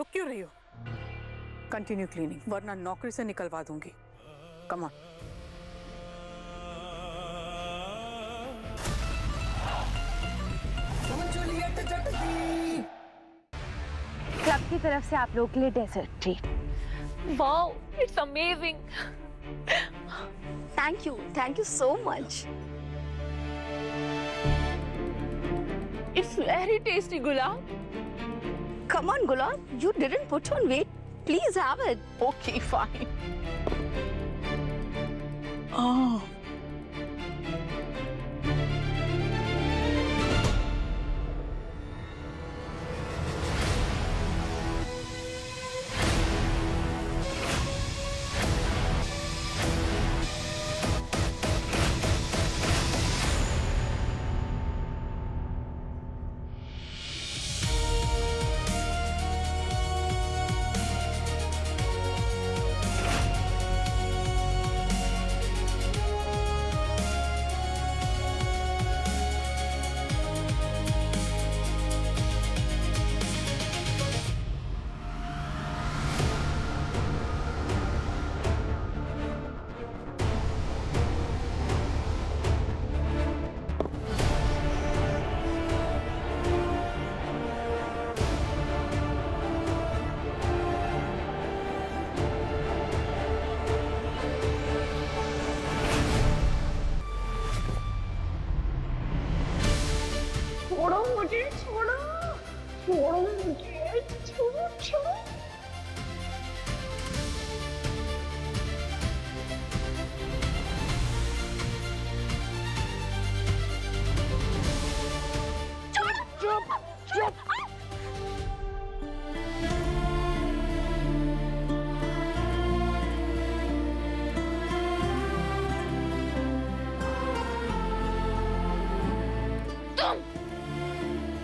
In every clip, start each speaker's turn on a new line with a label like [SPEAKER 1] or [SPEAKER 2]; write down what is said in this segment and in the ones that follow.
[SPEAKER 1] रुक क्यों रही हो? कंटिन्यू क्लीनिंग, वरना नौकरी से निकलवा दूंगी। Come on.
[SPEAKER 2] क्लब की तरफ से आप लोग के लिए dessert treat.
[SPEAKER 3] Wow, it's amazing.
[SPEAKER 2] Thank you so much.
[SPEAKER 3] It's very tasty Gulab.
[SPEAKER 2] Come on, Gulab. You didn't put on weight. Please have it.
[SPEAKER 3] Okay, fine. छोड़ो मुझे, छोड़ो, छोड़ो मुझे, छोड़ो, छोड़ो।
[SPEAKER 2] Chop!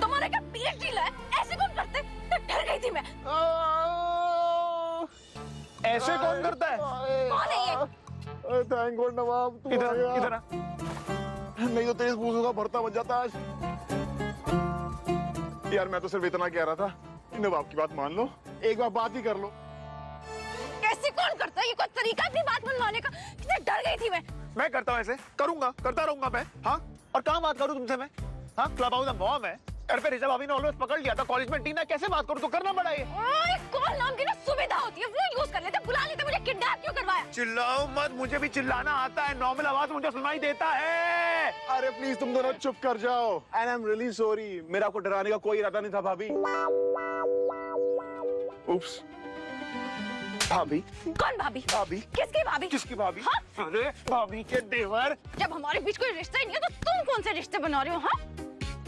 [SPEAKER 3] तुम्हारे क्या पीएचडी ला है? ऐसे कौन करते? डर गई थी मैं।
[SPEAKER 4] ऐसे कौन करता है?
[SPEAKER 3] कौन है ये?
[SPEAKER 5] थैंक गॉड नवाब तू
[SPEAKER 4] इधर
[SPEAKER 5] आ गया।
[SPEAKER 4] इधर आ।
[SPEAKER 5] नहीं तो तेरे बूजों का भरता बन जाता आज। यार मैं तो सिर्फ इतना कह रहा था कि नवाब की बात मान लो, एक बार बात ही कर लो।
[SPEAKER 3] ऐसे कौन करता है? ये कोई तरीका है अपनी बात मनवाने का? कितने डर गई थी मैं।
[SPEAKER 4] मैं करता हूँ ऐसे, करूंगा, करता रहूंगा मैं। हाँ, और कहाँ बात करूँ तुमसे मैं? हाँ, क्लब हाउस में मॉम है, घर पे ऋषभ भाभी ने ऑलमोस्ट पकड़ लिया था, कॉलेज में टीना, कैसे बात करूँ? तो करना पड़ा ये।
[SPEAKER 3] ओए, कॉल नाम की ना सुविधा होती है, वो यूज कर लेते, बुला लेते। मुझे किडनैप क्यों करवाया?
[SPEAKER 4] चिल्लाओ मत, मुझे भी चिल्लाना आता है, नॉर्मल आवाज मुझे सुनाई देता है।
[SPEAKER 5] अरे प्लीज तुम दोनों चुप कर जाओ। And I am really sorry, मेरा आपको डराने का कोई इरादा नहीं था भाभी। उप्स। भाभी?
[SPEAKER 3] कौन भाभी?
[SPEAKER 5] भाभी?
[SPEAKER 3] किसकी भाभी?
[SPEAKER 4] किसकी भाभी?
[SPEAKER 3] हाँ?
[SPEAKER 4] अरे भाभी के देवर।
[SPEAKER 3] जब हमारे बीच कोई रिश्ता ही नहीं है तो तुम कौन से रिश्ते बना रहे हो? हाँ?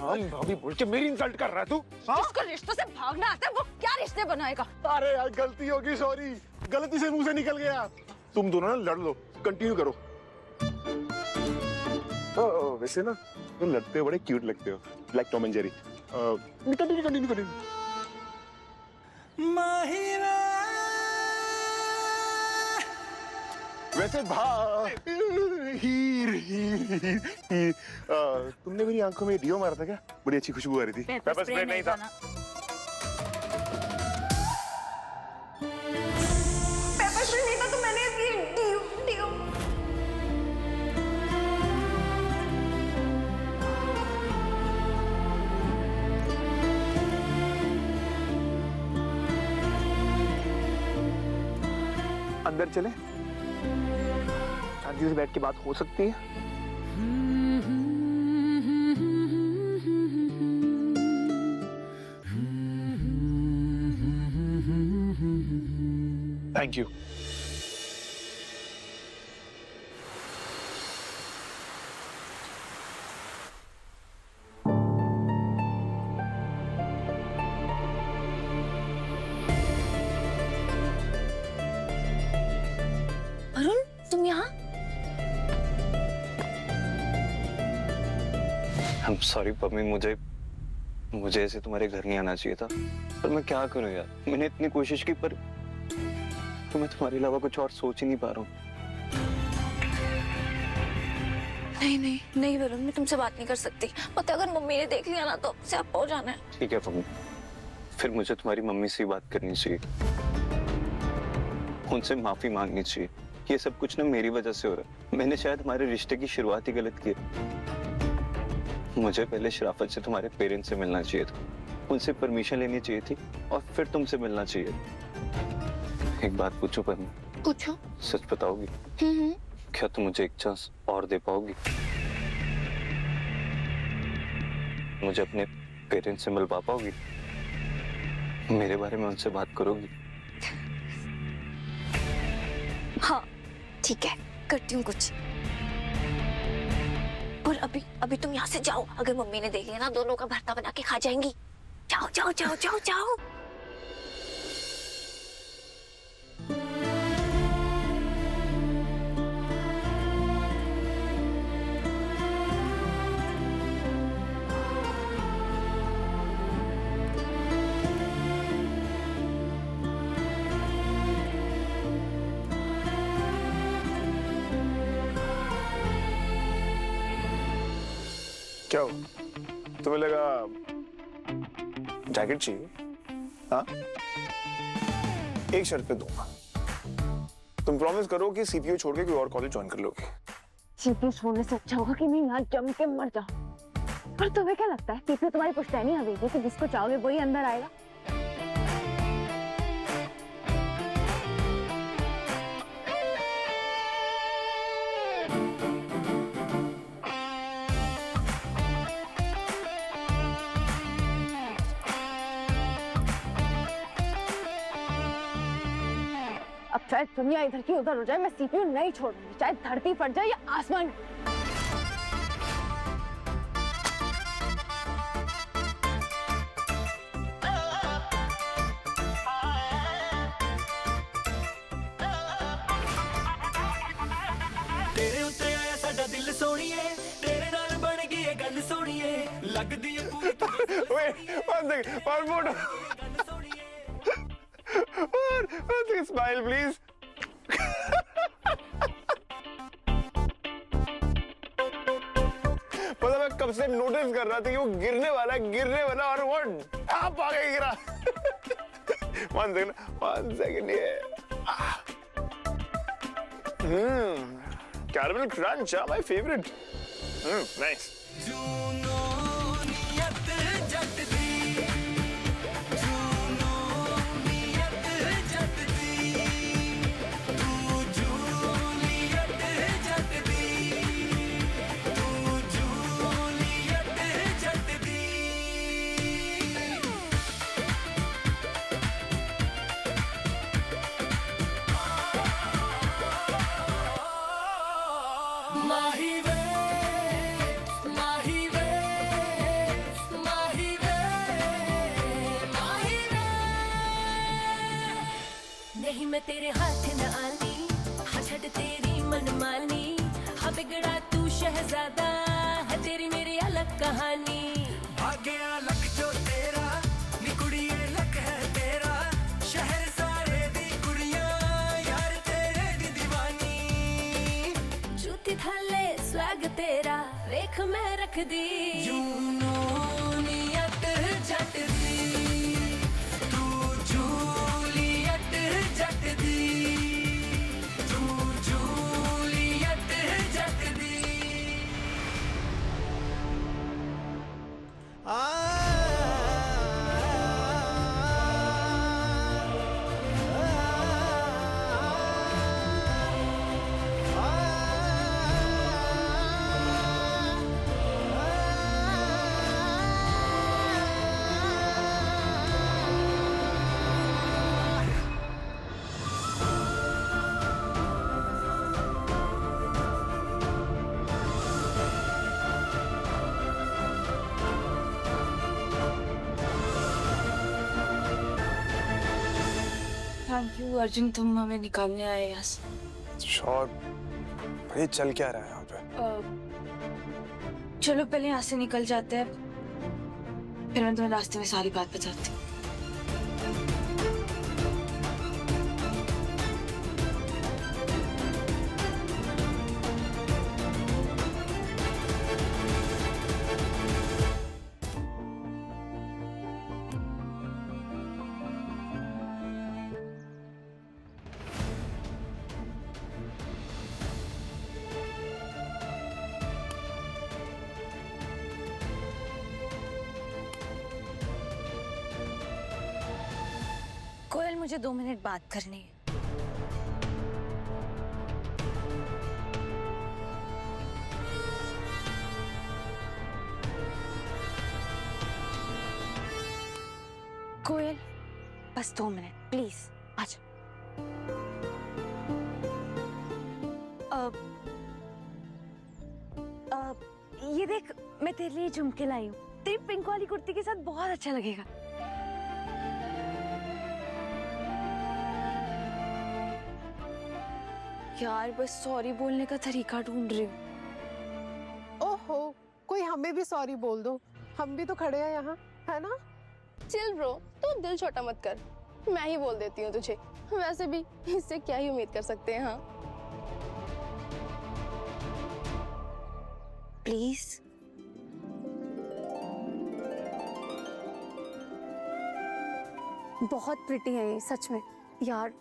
[SPEAKER 4] हाँ, भाभी बोल के मेरी इंसल्ट कर रहा है तू? हाँ?
[SPEAKER 3] जिसको रिश्तों से भागना आता है वो क्या रिश्ते बनाएगा?
[SPEAKER 5] अरे यार गलती होगी, सॉरी, गलती से मुंह से निकल गया। तुम दोनों ना लड़ लो, कंटिन्यू करो। वैसे ना तुम लड़ते हो बड़े क्यूट लगते हो, like Tom and Jerry. Continue continue continue. वैसे हीर हीर हीर तुमने मेरी आंखों में डियो मारा था क्या? बड़ी अच्छी खुशबू आ रही थी।
[SPEAKER 4] पेपर स्प्रे नहीं था।
[SPEAKER 3] पेपर स्प्रे नहीं था तो मैंने डियो।
[SPEAKER 4] अंदर चले, शांति से बैठ के बात हो सकती है। Thank you.
[SPEAKER 3] अरुण, तुम यहाँ?
[SPEAKER 6] I'm sorry पम्मी, मुझे ऐसे तुम्हारे घर नहीं आना चाहिए था, पर मैं क्या करूं यार, मैंने इतनी कोशिश की पर मैं तुम्हारे अलावा कुछ और सोच ही नहीं पा रहा हूँ।
[SPEAKER 3] नहीं वरुण, मैं तुमसे बात नहीं कर सकती। पता अगर मम्मी ने देख लिया ना तो आपसे आप हो जाना है।
[SPEAKER 6] ठीक है पम्मी, फिर मुझे तुम्हारी मम्मी से ही बात करनी चाहिए, उनसे माफी मांगनी चाहिए। ये सब कुछ ना मेरी वजह से हो रहा है। मैंने शायद हमारे रिश्ते की शुरुआत ही गलत की। मुझे पहले शराफत से तुम्हारे पेरेंट्स से मिलना चाहिए था, उनसे परमिशन लेनी चाहिए थी और फिर तुमसे मिलना चाहिए। एक बात पूछूं पर
[SPEAKER 2] पूछो।
[SPEAKER 6] सच बताओगी? क्या तुम मुझे एक चांस और दे पाओगी? मुझे अपने पेरेंट्स से मिलवा पाओगी? मेरे बारे में उनसे बात करोगी?
[SPEAKER 2] हाँ ठीक है, करती हूँ कुछ। और अभी तुम यहाँ से जाओ, अगर मम्मी ने देख लिया ना दोनों का भरता बना के खा जाएंगी। जाओ जाओ जाओ जाओ जाओ।
[SPEAKER 5] क्या हो, तुम्हें लगा जैकेट चाहिए? हाँ, एक शर्त पे दूंगा। तुम प्रॉमिस करो कि सीपीयू छोड़ के कोई और कॉलेज ज्वाइन कर लोगे।
[SPEAKER 3] सीपीयू छोड़ने से अच्छा होगा कि मैं यहाँ जम के मर जाऊं। और तुम्हें क्या लगता है सीपीयू तुम्हारी पुश्तैनी हवेली कि जिसको चाहोगे वही अंदर आएगा? अब चाहे दुनिया इधर की उधर हो जाए, मैं सीपीयू नहीं छोड़ूंगी, चाहे धरती फट जाए या आसमान।
[SPEAKER 7] तेरे उत्ते आया साडा दिल सोनिए, तेरे नाल बन गई है गल सोनिए, लगदी है पूरी
[SPEAKER 5] और फोटो और स्माइल प्लीज। पता मैं कब से नोटिस कर रहा था कि वो गिरने वाला और वो आप आ गए गिरा। one second ये caramel crunch my favourite. Nice.
[SPEAKER 8] नहीं मैं तेरे हाथ न आनी, हाँ छड़ तेरी मनमानी, हाँ बिगड़ा तू शहजादा है, तेरी मेरी अलग कहानी।
[SPEAKER 7] भाग्या लख जो तेरा नी कुड़िए लख है तेरा, शहर सारे दी कुड़ियां यार तेरे दी दीवानी।
[SPEAKER 8] जूती थाले स्वैग तेरा वेख मैं रख दी,
[SPEAKER 7] जूनूनियत जट दी, तू जूलियत जट दी, तू जूलियत जट दी।
[SPEAKER 9] थैंक यू अर्जुन, तुम हमें निकालने आए यहाँ से।
[SPEAKER 5] श्योर। भाई चल क्या रहा है यहाँ पे?
[SPEAKER 9] चलो पहले यहाँ से निकल जाते हैं, फिर मैं तुम्हें रास्ते में सारी बात बताती हूँ। मुझे 2 मिनट बात करनी है। कोयल, बस 2 मिनट प्लीज, आजा।
[SPEAKER 3] ये देख, मैं तेरे लिए झुमके लाई हूँ। तेरी पिंक वाली कुर्ती के साथ बहुत अच्छा लगेगा।
[SPEAKER 9] यार बस सॉरी बोलने का तरीका ढूंढ रही हूँ।
[SPEAKER 10] ओहो, कोई हमें भी सॉरी बोल दो, हम भी तो खड़े हैं यहाँ, है ना?
[SPEAKER 11] चिल ब्रो, तू दिल छोटा मत कर, मैं ही बोल देती हूँ तुझे। वैसे भी इससे क्या ही उम्मीद कर सकते हैं। हाँ
[SPEAKER 9] प्लीज।
[SPEAKER 12] बहुत प्रिटी है ये, सच में। यार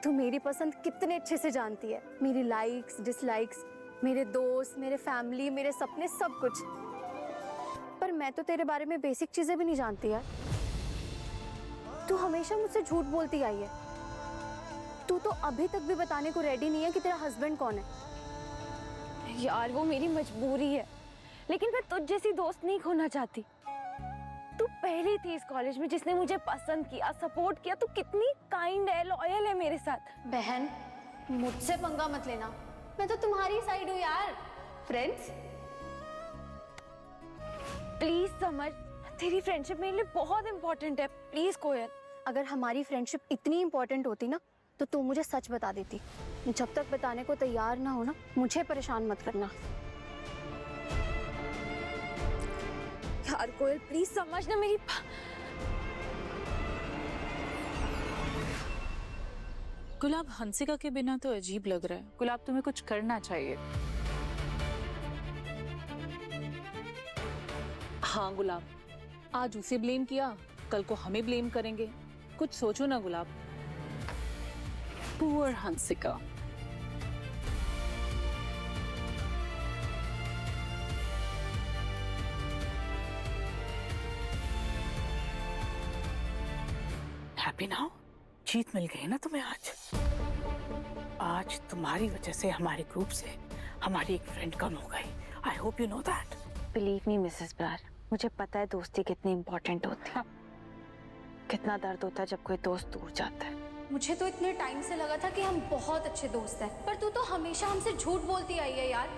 [SPEAKER 12] तू मेरी पसंद कितने अच्छे से जानती है, मेरी लाइक्स डिसलाइक्स, मेरे दोस्त, मेरे फैमिली, मेरे सपने, सब कुछ। पर मैं तो तेरे बारे में बेसिक चीजें भी नहीं जानती यार। तू हमेशा मुझसे झूठ बोलती आई है। तू तो अभी तक भी बताने को रेडी नहीं है कि तेरा हस्बैंड कौन है।
[SPEAKER 3] यार वो मेरी मजबूरी है, लेकिन मैं तुझ जैसी दोस्त नहीं खोना चाहती। तू पहली थी इस कॉलेज में जिसने मुझे पसंद किया, सपोर्ट किया। तू कितनी काइंड है, लॉयल है मेरे साथ।
[SPEAKER 12] बहन, मुझसे पंगा मत लेना, मैं तो तुम्हारी साइड हूँ यार। फ्रेंड्स,
[SPEAKER 3] प्लीज समझ, तेरी फ्रेंडशिप मेरे लिए बहुत इंपॉर्टेंट है। प्लीज कोयल।
[SPEAKER 12] अगर हमारी फ्रेंडशिप इतनी इंपॉर्टेंट होती ना तो तू मुझे सच बता देती। जब तक बताने को तैयार ना हो ना, मुझे परेशान मत करना।
[SPEAKER 3] यार कोयल प्लीज समझ ना मेरी।
[SPEAKER 1] गुलाब, हंसिका के बिना तो अजीब लग रहा है। गुलाब, तुम्हें कुछ करना चाहिए। हाँ गुलाब, आज उसे ब्लेम किया, कल को हमें ब्लेम करेंगे। कुछ सोचो ना Gulab. Poor Hansika. Happy now? जीत मिल गई ना तुम्हें आज। आज तुम्हारी वजह से हमारे ग्रुप से हमारी एक फ्रेंड कम हो गई। I hope you know that.
[SPEAKER 3] Believe me Mrs Brar, मुझे पता है दोस्ती कितनी इम्पोर्टेंट होती है। कितना दर्द होता है जब कोई दोस्त दूर जाता है।
[SPEAKER 12] मुझे तो इतने टाइम से लगा था कि हम बहुत अच्छे दोस्त हैं, पर तू तो हमेशा हमसे झूठ बोलती आई है यार।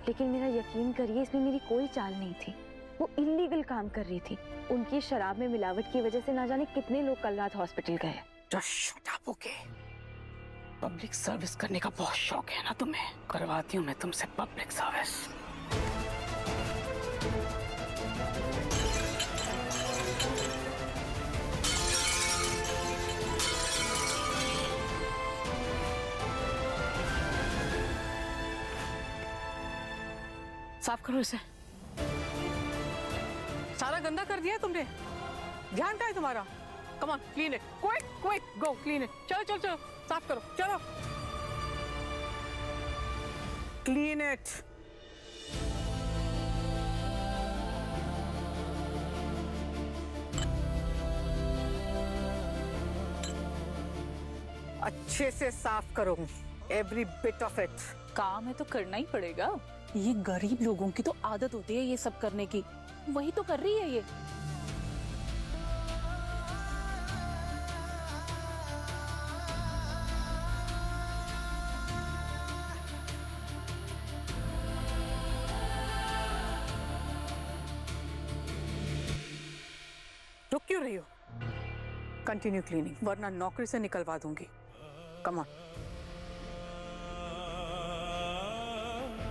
[SPEAKER 3] लेकिन मेरा यकीन करिए, इसमें मेरी कोई चाल नहीं थी। वो इलीगल काम कर रही थी। उनकी शराब में मिलावट की वजह से ना जाने कितने लोग कल रात हॉस्पिटल गए।
[SPEAKER 1] Just shut up, okay? Public service करने का बहुत शौक है ना तुम्हें? करवाती हूँ मैं तुमसे पब्लिक सर्विस। साफ करो इसे। सारा गंदा कर दिया तुमने। ध्यान कहाँ है तुम्हारा? Come on, clean it. Quick, quick, go clean it. चलो चलो चलो, साफ करो, चलो। Clean it. अच्छे से साफ करो, every bit of it. काम है तो करना ही पड़ेगा। ये गरीब लोगों की तो आदत होती है ये सब करने की। वही तो कर रही है ये। रुक क्यों रही हो? कंटिन्यू क्लीनिंग, वरना नौकरी से निकलवा दूंगी। Come on.